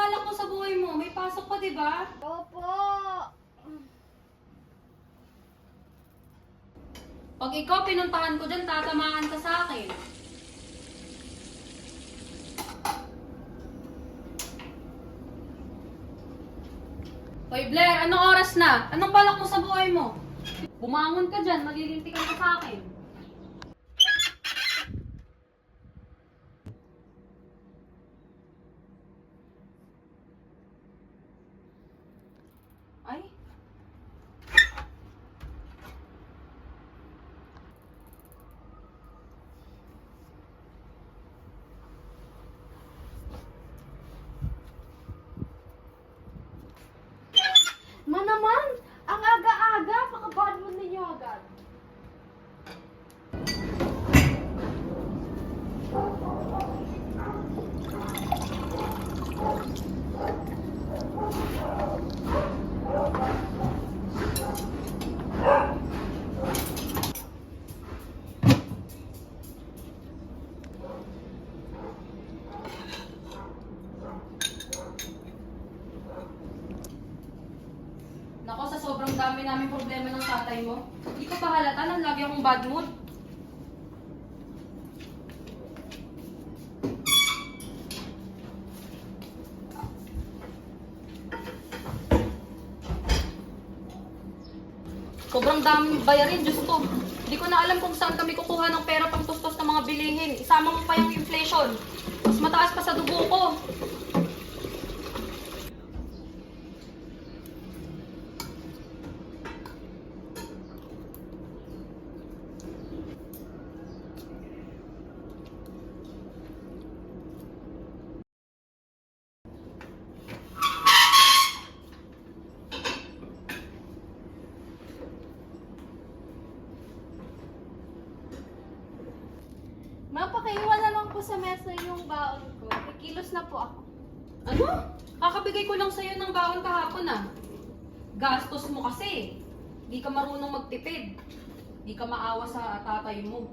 balak mo sa buhay mo? May pasok pa, di ba? Opo. Pag ikaw pinuntahan ko dyan, tatamaan ka sa akin. Hoy Blair, anong oras na? Anong balak mo sa buhay mo? Bumangon ka dyan, malilintikan ka sa akin. Ay? Ma naman, ang aga-aga, pakabaan mo ninyo agad. Nako, sa sobrang dami namin problema ng tatay mo, hindi ko pa halata nang lagi akong bad mood. Sobrang daming bayarin, Diyos ko. Hindi ko na alam kung saan kami kukuha ng pera pang tustos ng mga bilihin. Isama mo pa yung inflation. Mas mataas pa sa dugo ko. Ma, pakaiwan na lang po sa mesa yung baon ko. Kikilos na po ako. Ano? Kakabigay ko lang sa'yo ng baon kahapon ah. Gastos mo kasi. Di ka marunong magtipid. Di ka maawa sa tatay mo.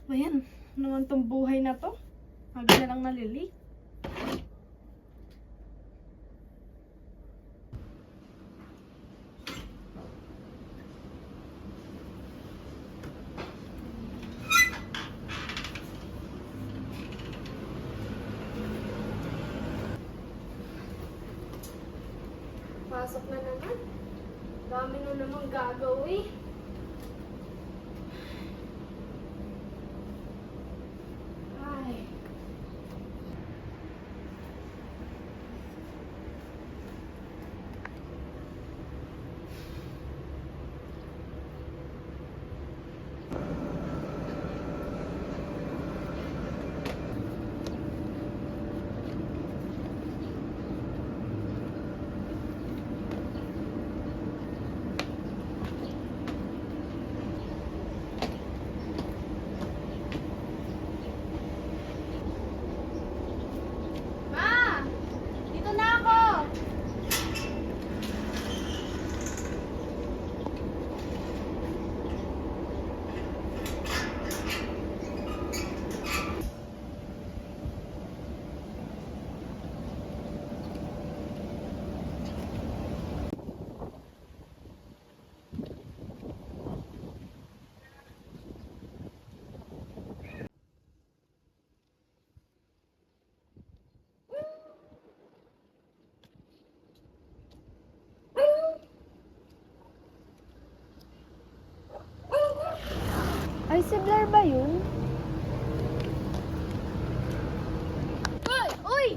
Ayan, naman tong buhay na to. Aga na lang nalilate. Pasok na naman. Dami na namang gagawin. Ay. Ma! Dito na ako! Ay, si Blair ba yun? Uy! Uy!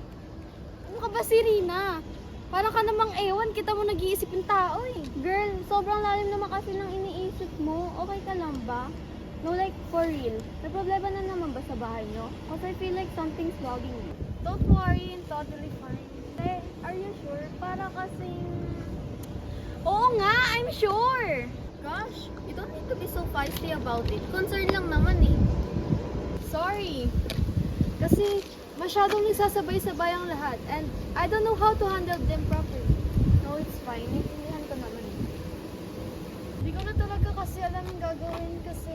Ano ka ba, Serena? Parang ka namang ewan, kita mo nag-iisip yung tao eh. Girl, sobrang lalim naman kasi ng iniisip mo. Okay ka lang ba? No, like, for real. May problema na naman ba sa bahay nyo? Cause I feel like something's bugging you. Don't worry, I'm totally fine. Eh, are you sure? Para kasing... Oo nga, I'm sure! Gosh, you don't need to be so feisty about it. Concern lang naman eh. Sorry. Kasi masyadong nagsasabay-sabay ang lahat and I don't know how to handle them properly. No, it's fine. Naintindihan ko naman eh. Hindi ko na talaga kasi alam yung gagawin kasi...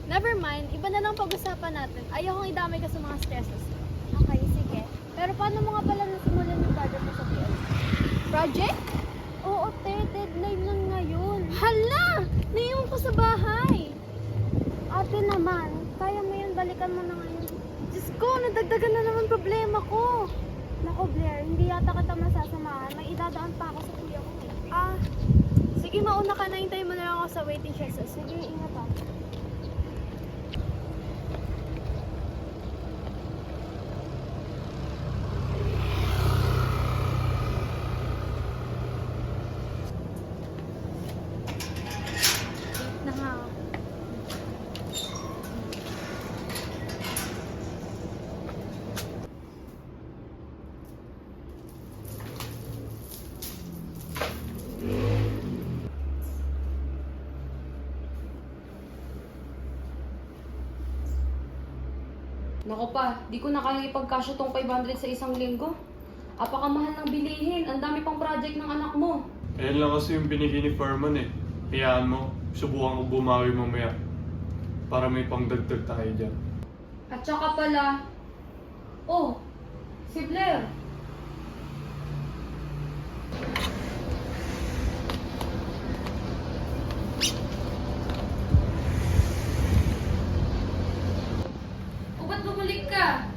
Never mind, iba na lang pag-usapan natin. Ayokong idamay ka sa mga stresses. Okay, sige. Pero paano mo nga pala nasimulan yung project mo sa PL? Project? Oo, deadline nun ngayon. Hala! Naiwan ko sa bahay. Ate naman, kaya mo yun, balikan mo na ngayon. Diyos ko, nadagdagan na naman problema ko. Nako Blair, hindi yata kita masasamahan. May idadaan pa ako sa kuya ko eh. Sige mauna ka na, hintayin mo na lang ako sa waiting shed. Sige, ingat ah. Na nga. Nako pa, di ko na kayang ipagkasya tong 500 sa isang linggo. Apakamahal ng bilihin, ang dami pang project ng anak mo. Ayan lang kasi yung binigay ni Furman eh. Hayaan mo, subukan ko bumawi mamaya. Para may pangdagdag tayo dyan. At saka pala, oh, si Blair. O ba't bumalik ka?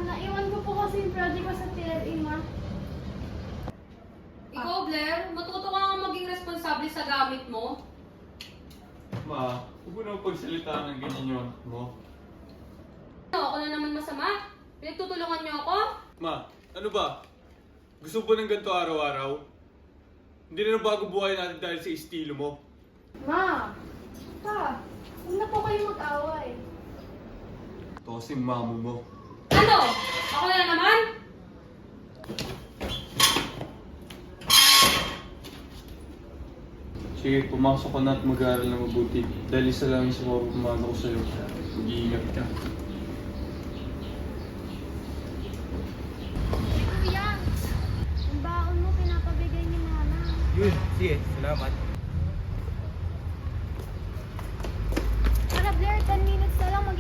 Naiwan ko po kasi yung project ko sa TLE, ma. Ikaw, Blair, matuto ka nga maging responsable sa gamit mo. Ma, huwag mo na pagsalitaan ng ganyan yung anak mo. Ano, ako na naman masama? Pinagtutulungan niyo ako? Ma, ano ba? Gusto mo ba ng ganito araw-araw? Hindi na bago buhay natin dahil sa estilo mo. Ma! Pa! Huwag na po kayo mag-away. Ito kasi mamo mo. Ano? Ako na naman? Sige, pumasok ka na at mag-aaral na mabuti. Dahil isa lang yung siguro pumano ko sa'yo. Mag-iingat ka. Kuya! Ang baon mo pinapabigay ni Mama. Yun, sige, salamat.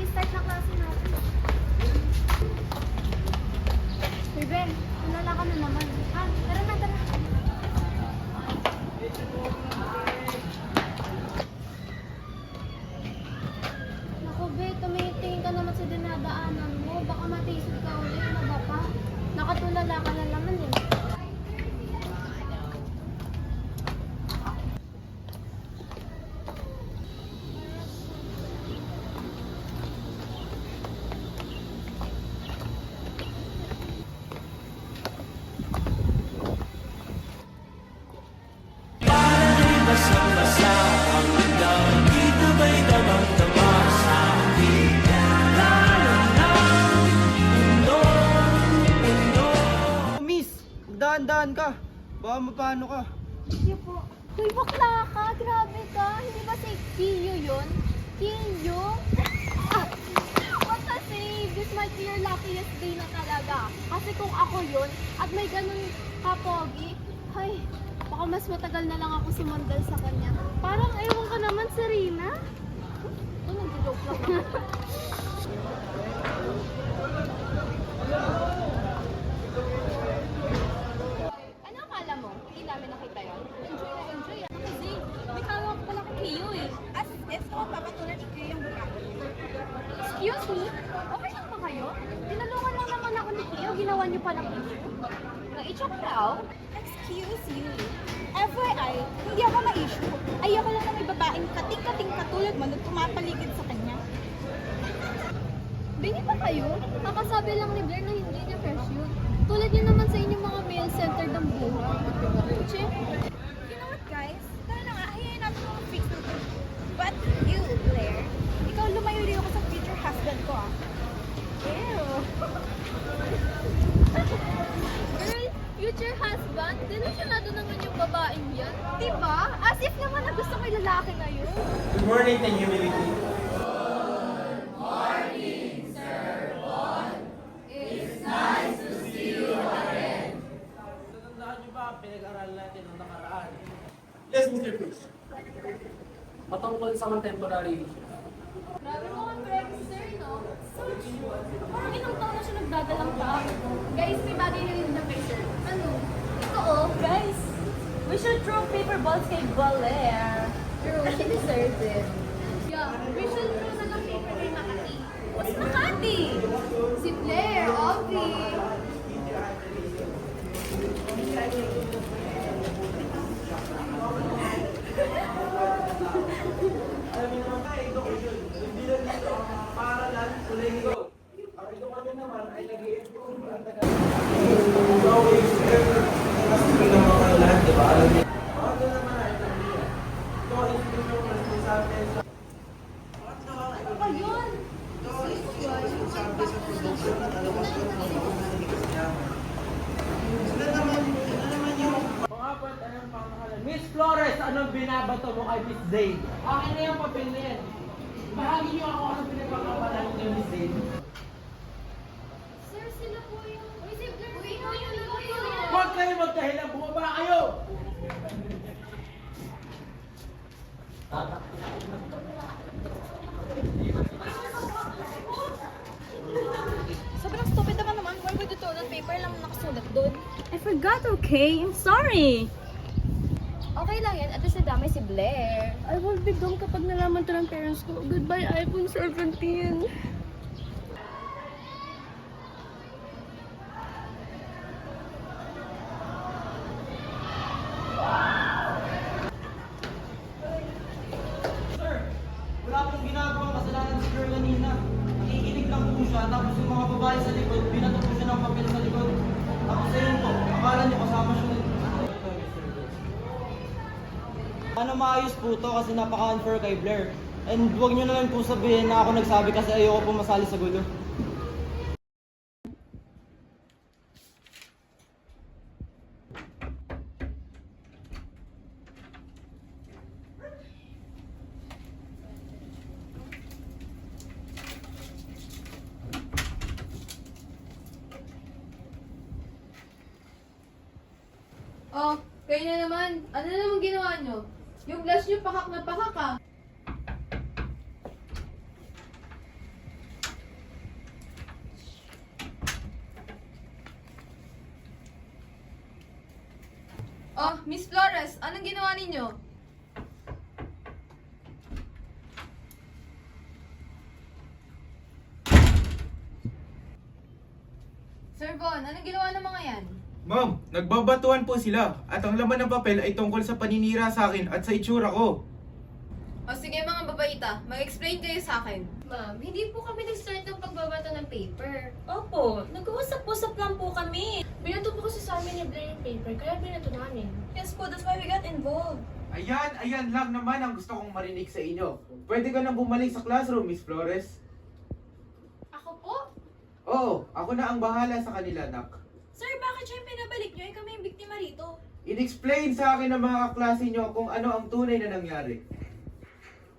mag-start na klase natin. Uy, Ben, tulala ka na naman. Ah, tara na, tara. Naku, Be, tumitingin ka naman sa dinadaanan mo. Baka matisod ka ulit, mababa. Nakatulala ka na naman eh. Miss, magdaan-daan ka. Baka mapano ka. Sige po. Uy, bakla ka. Grabe ka. Hindi ba si Kiyo yun? Kiyo? Ah, basta say, this might be your luckiest day na talaga. Kasi kung ako yun, at may ganun kapogi, ay, baka mas matagal na lang ako sumandal sa kanya. Parang ewan ka naman, Serena. Ito, nag-joke lang ako. Ano akala mo? Hindi namin nakita yun? Enjoy na enjoy ako kasi may hawak pala kay Kiyo eh. As if ako papatulan ni Kiyo yung buka. Excuse me? Okay lang ba kayo? Tinulungan lang naman ako ni Kiyo. Ginawa niyo palang issue. Na-itchok daw? Excuse you. FYI, hindi ako ma-issue. Ayoko lang na may babaeng kating-kating katulad mo na pumapaligid sa kanya. Bini pa kayo? Kakasabi lang ni Blair na hindi niya fresh yun. Tulad niyo naman sa inyong mga male-centered ang buhay. Che? You know what guys? Tara na nga, hayayin natin mga fix na to. But you, Blair, ikaw lumayo-liyo ka sa future husband ko ah. Ew. Girl, future husband? Delusionado naman yung babaeng yan. Diba? As if naman na gusto ko yung lalaki ngayon. Good morning, Team Humility. Tandaan niyo ba ang pinag-aralan natin noong nakaraan? Yes, Mr. Cruz. Patungkol sa contemporary. Grabe mo ang correct, sir, no? Parang ilang taon na siya nagdadalang pa. Guys, may bagay na rin na picture. Ano? Ito oh, guys. We should throw paper balls kay Blair. True, she deserves it. Yeah, we should throw na lang paper kay Makati. What's Makati? Si Blair, Ovi. Alam niyo naman tayo, ito ko yun. Hindi lang dito ang paaralan, ulit ito. Ang ito kami naman ay nag-i-improve ang tagal. Always, kasi ng mga lahat, di ba? Alam niyo. Ito naman ay nandiyan. Ito ay instruction na sa atin. Ano ba yun? Ito ay instruction sa atin sa production at alam mo sila na hindi yaman. Sila naman yung pangapat, anong pangalan? Miss Flores, anong binabato mo kay Miss Zane? Akin na yung papel na yan. Bahagi niyo ako anong pinagkakabalan niyo, Miss Zane. Sir, sila po yung... Uy, si Blair, sino yun? Huwag kayo magkahilang, bumaba kayo! Sobrang stupid naman. Why would you throw that paper lang nakasulat doon? I forgot, okay? I'm sorry. Okay lang yan. At least nadamay si Blair. I will be dumb kapag nalaman to ng parents ko. Goodbye, iPhone 17. Sir, wala pong ginagawang kasalanan si Girl kanina. Nakikinig lang po siya, tapos yung mga babae sa likod, binato po siya ng papel sa likod. Tapos ayun po, akala niyo kasama siya dun. Ano maayos po to kasi napaka-unfair kay Blair. And huwag niyo na lang po sabihin na ako nagsabi kasi ayoko po masali sa gulo. Oh, kayo na naman. Ano na naman ginawa nyo? Yung blush nyo, pakak na pakak ah. Oh, Miss Flores, anong ginawa ninyo? Sir Bon, anong ginawa ng mga yan? Ma'am, nagbabatuan po sila at ang laman ng papel ay tungkol sa paninira sa akin at sa itsura ko. O sige mga babaita, mag-explain kayo sa akin. Ma'am, hindi po kami nag-start ng pagbabato ng paper. Opo, nag-uusap-usap lang po kami. Binato po kasi sa amin ni Blair yung paper, kaya binato namin. Yes po, that's why we got involved. Ayan lang naman ang gusto kong marinig sa inyo. Pwede ka nang bumalik sa classroom, Miss Flores. Ako po? Oo, ako na ang bahala sa kanila, nak. Sir, bakit siya yung pinabalik niyo? Kami yung biktima rito. In-explain sa akin ng mga kaklase nyo kung ano ang tunay na nangyari.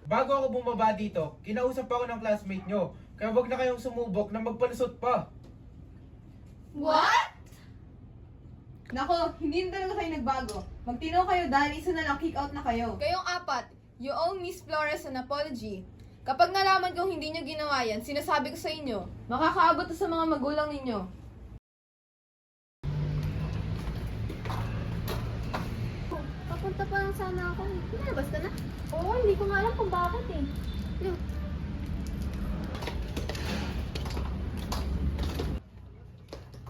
Bago ako bumaba dito, kinausap ako ng classmate nyo. Kaya wag na kayong sumubok na magpalusot pa. What? Nako, hindi na talaga kayo nagbago. Magtino kayo dahil isa na lang kick out na kayo. Kayong apat, you owe Miss Flores an apology. Kapag nalaman kong hindi nyo ginawa yan, sinasabi ko sa inyo, makakaabot to sa mga magulang ninyo. Papunta pa lang sana ako. Pinalabas ka na? Oo, hindi ko nga alam kung bakit eh. Yun.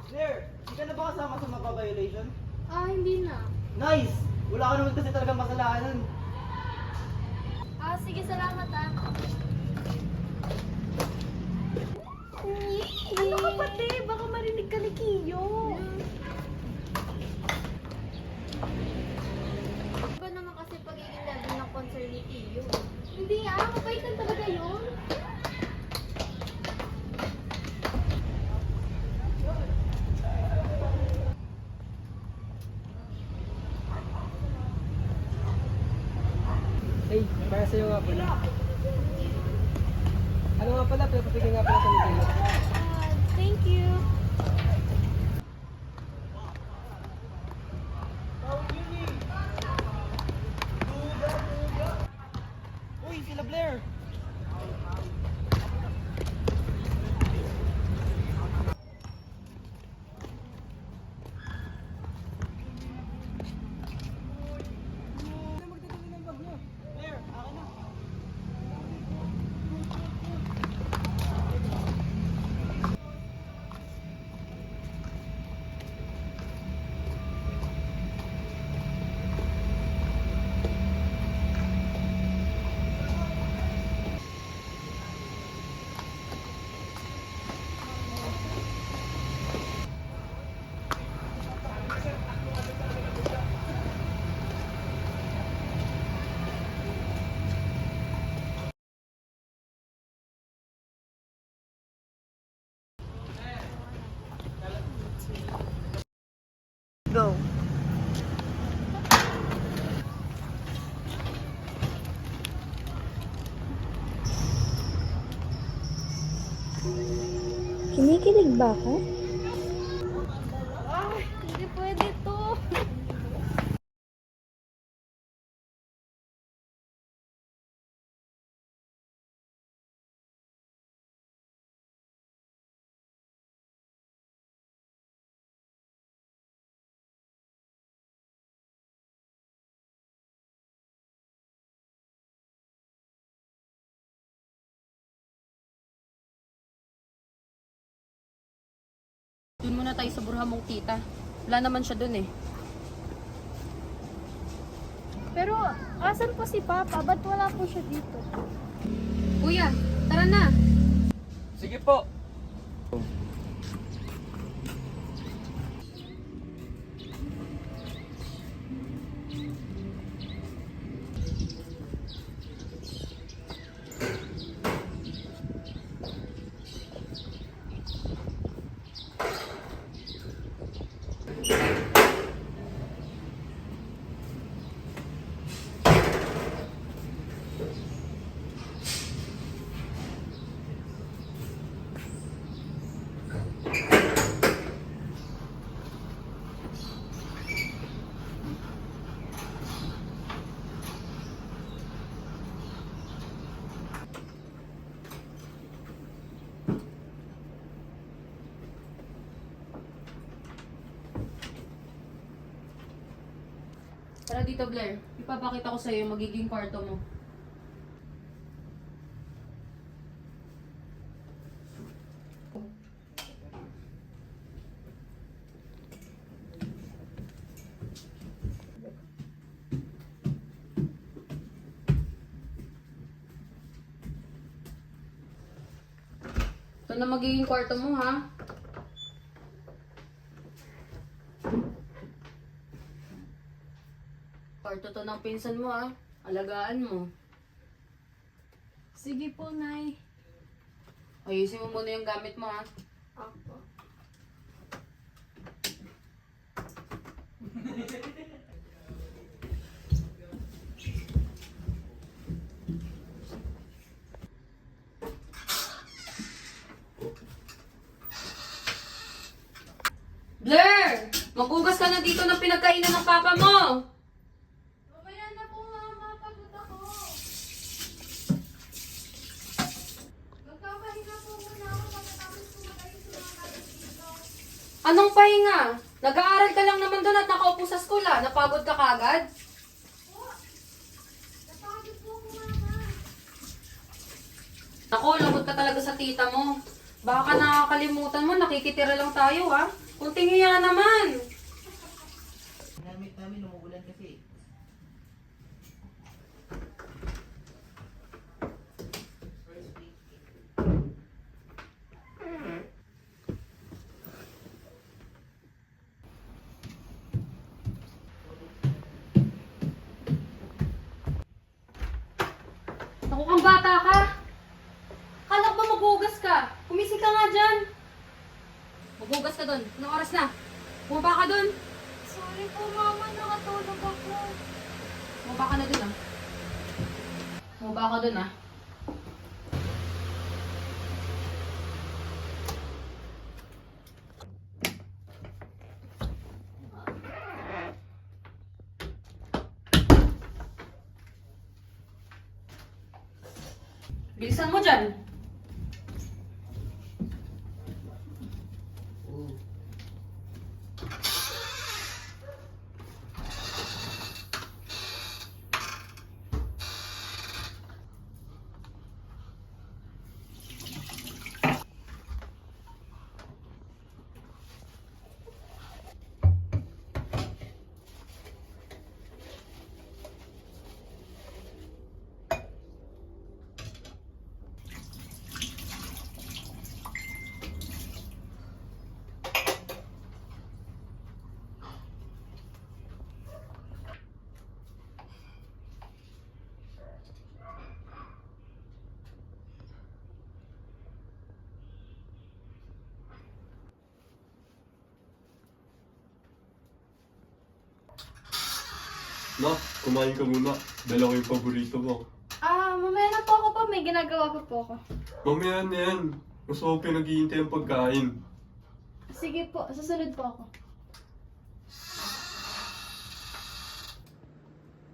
Claire, hindi ka na ba kasama sa mga violation? Ah, hindi na. Nice! Wala ka naman kasi talagang kasalanan. Ah, sige, salamat ah. Ano ka pati? Baka marinig ka ni Kiyo. Iba naman kasi pagiging level ng concern ni Tiyo. Hindi ah, mabait lang talaga yun. Hey, para sa'yo nga pala. Ano nga pala, pinapapigay nga pala kami kayo. Thank you. Uy, sila Blair! Blair, akin na. Go. Kinikilig ba ako? Ay, hindi pwede to. Doon muna tayo sa burha mong tita. Wala naman siya doon eh. Pero, asan po si Papa? Ba't wala po siya dito? Kuya, tara na! Sige po. Tara dito, Blair. Ipapakita ko sa'yo yung magiging kwarto mo. Ito na magiging kwarto mo, ha? Kwarto to ng pinsan mo, ha? Alagaan mo. Sige po, Nay. Ayusin mo muna yung gamit mo, ha? Ako. Blair! Maghugas ka na dito ng pinagkainan ng papa mo! Mamaya na po, Mama. Pagod ako. Magpapahinga po muna ako pagkatapos kumakain sa mga kapit dito. Anong pahinga? Nag-aaral ka lang naman doon at nakaupo sa school, ha? Napagod ka kagad? Napagod po ako, Mama. Ako, lambot ka talaga sa tita mo. Baka nakakalimutan mo, nakikitira lang tayo, ha? Kunting hiya naman. Namit namin, umuulan kasi. Naku kang bata ka. Kala ko ba maghugas ka? Kumisig ka nga dyan. Maghugas ka doon. Anong oras na? Bumaba ka doon. Sorry po, Mama. Nakatulog ako. Bumaba ka na doon, ah. Bumaba ka doon, ah. Bilisan mo dyan. Ma, kumain ka muna. Dala ko yung paborito mo. Mamaya na po ako pa. May ginagawa pa po ako. Mamaya na yan. Mas ako pinag-iintay ang pagkain. Sige po. Susunod po ako.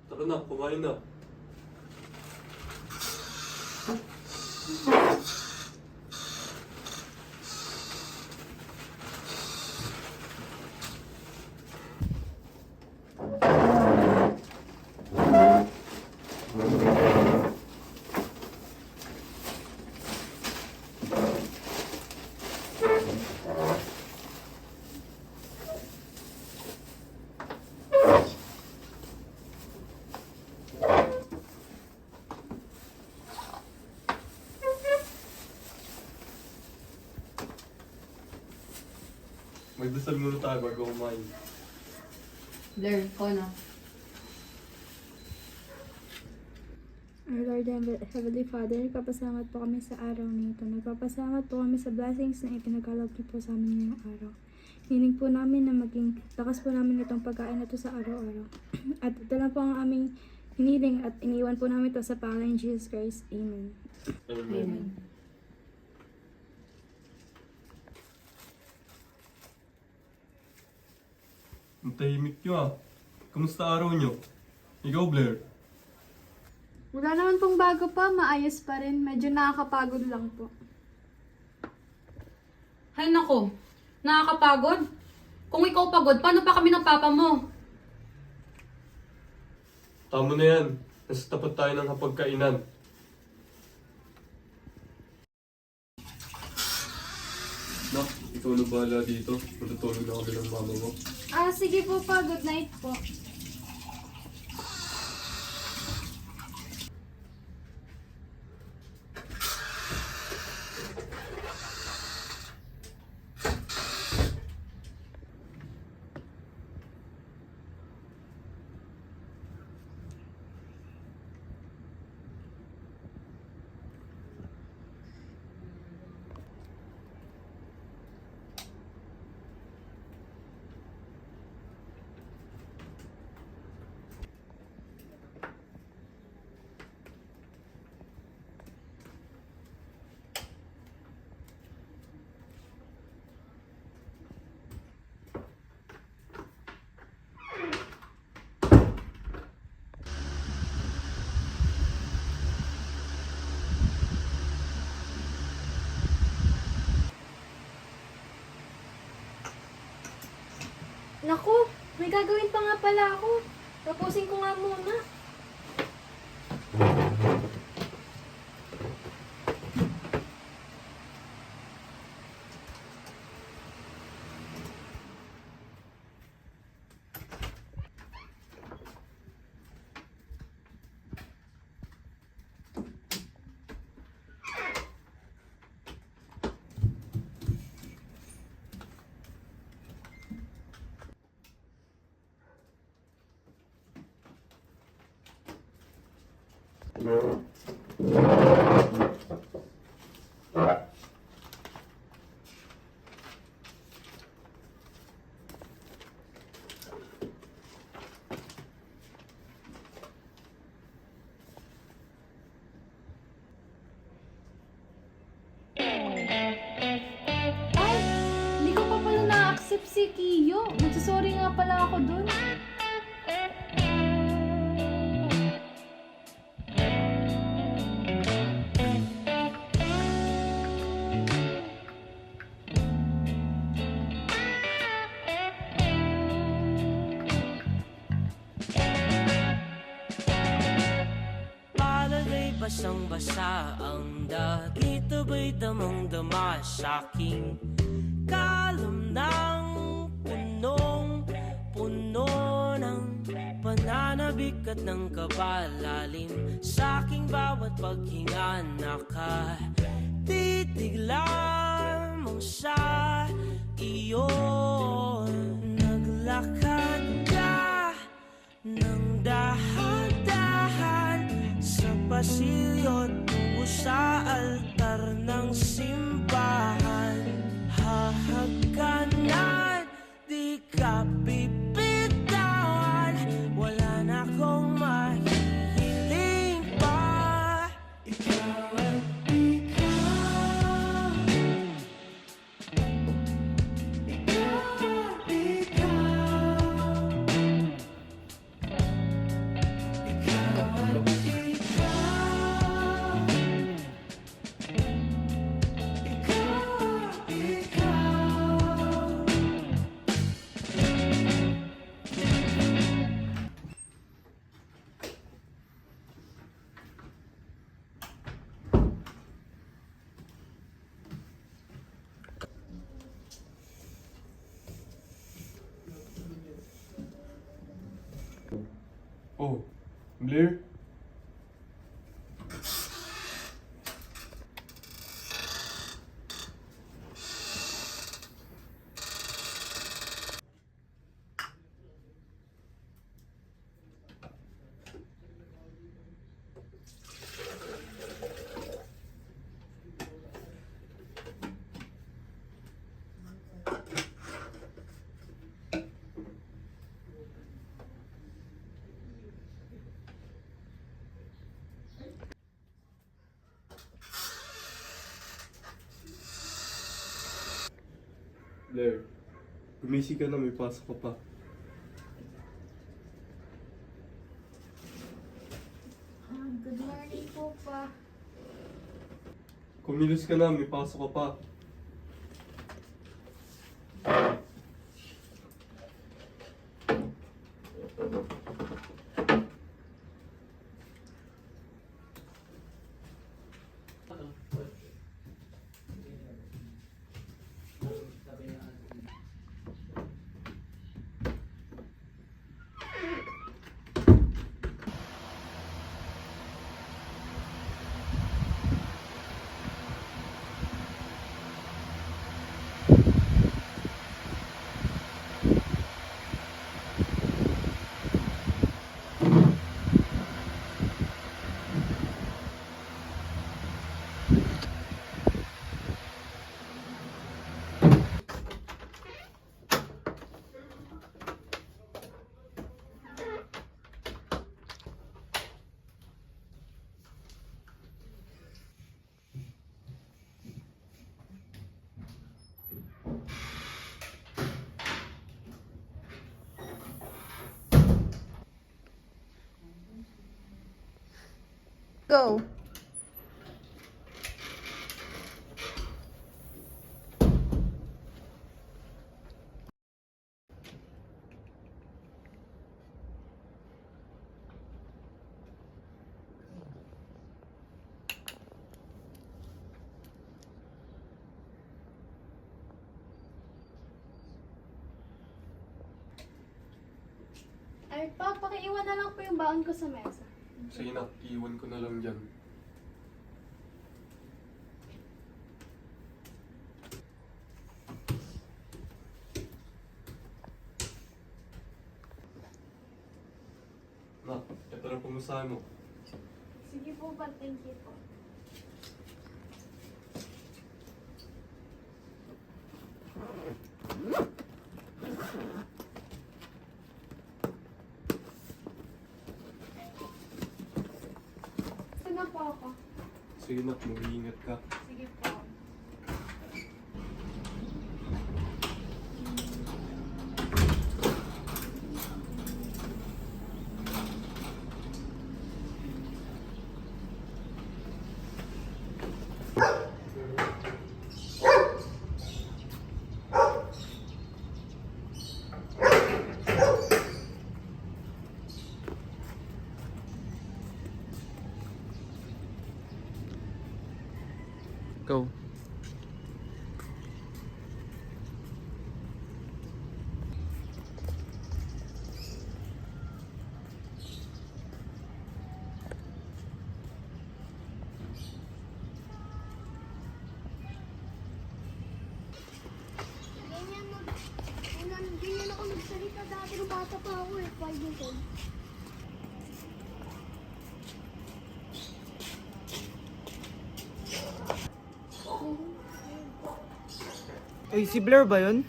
Tara na, kumain na. Magdasal muna tayo bago kumain. Blair, ikaw na. Our Lord and Heavenly Father, nagpapasalamat po kami sa araw na ito. Nagpapasalamat po kami sa blessings na ipinagalap niyo po sa amin ngayong araw. Hiling po namin na maging lakas po namin itong pagkain na ito sa araw-araw. At ito lang po ang aming hiniling at iniwan po namin ito sa pangalan ni Jesus Christ. Amen. Amen. Ang tahimik nyo ah. Kamusta araw nyo? Ikaw, Blair? Wala naman pong bago pa. Maayos pa rin. Medyo nakakapagod lang po. Hay nako, nakakapagod. Kung ikaw pagod, paano pa kami ng papa mo? Tama na yan. Nasa tapat tayo ng hapagkainan. Nak, ikaw na bahala dito. Matutulog na kami ng mama mo. Sige po pa. Good night po. Naku, may gagawin pa nga pala ako. Tapusin ko nga muna. Ay, hindi ko pa pala na-accept si Kiyo. Nagsasorry nga pala ako dun. Palagay basang-basa ang dagit, aba'y damang-dama sa'king kalam ng punong-puno ng pananabik at ng kabalalim. Sa'king bawat paghinga nakatitig lamang sa iyo. Naglakad ka ng dahan-dahan sa pasilyo tungo sa altar ng simbahan. Hahagkanan, di ka bibitawan. Wala na akong mahihiling pa. Ikaw at ikaw. Ikaw at ikaw. Ikaw at ikaw. Oh, Blair? Blair, gumising ka na, may pasok ka pa. Good morning po pa. Kumilos ka na, may pasok ka pa. Go! Ay, pa, pakiiwan na lang po yung baon ko sa mesa. Sige na, iwan ko na lang dyan. Na, ito na pumusahan mo. Sige po pa, thank you po. Ito na po ako. Sige na, mag-iingat ka. Sige po. Go. Ganyan ako nagsalita dati nung bata pa ako eh, 5 years old. Eh, si Blair ba yun?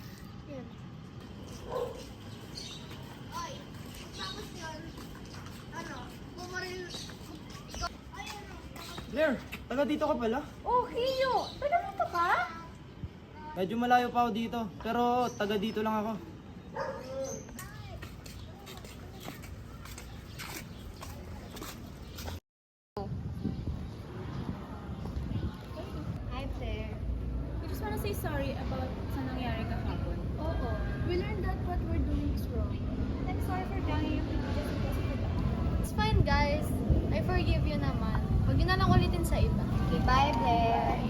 Blair, taga dito ka pala? Oh, Kiyo! Taga dito ka? Medyo malayo pa ako dito, pero taga dito lang ako. Hi, Blair. I just wanna say sorry about sa nangyari kahapon. Oo. We learned that what we're doing is wrong. I'm sorry for dragging you just because of that. It's fine, guys. I forgive you naman. Huwag yun na lang ulitin sa iba. Okay, bye, Blair.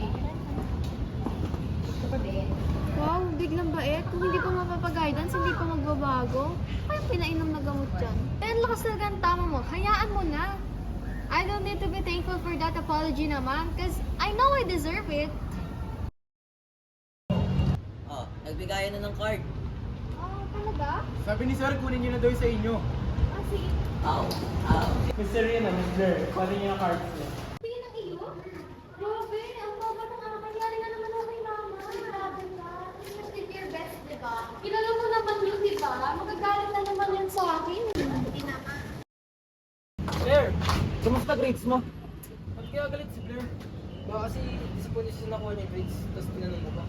Wow, biglang bait. Kung hindi pa mapapag-guidance, hindi pa magbabago. Kaya pinainom na gamot dyan. Eh, ang lakas talaga ang tama mo. Hayaan mo na. I don't need to be thankful for that apology naman, cause I know I deserve it. Oh, nagbigayan na ng card. Oh, talaga? Sabi ni Sir, kunin niyo na daw yung sa inyo. Ah, sige. Miss Serena, Miss Blair, pali niyo yung cards niya. Tingin ng iyo? Grabe, ang baba ng anak. Nangyari nga naman ako kay mama. Grabe ka. You must give your best, di ba? Kilala mo naman yun, di ba? Magagalit na naman yan sa akin. Hindi naman. Blair, kumusta grades mo? Ba't kaya galit si Blair? Baka kasi disappointed siya nakuha niya yung grades, tapos tinanong mo ba?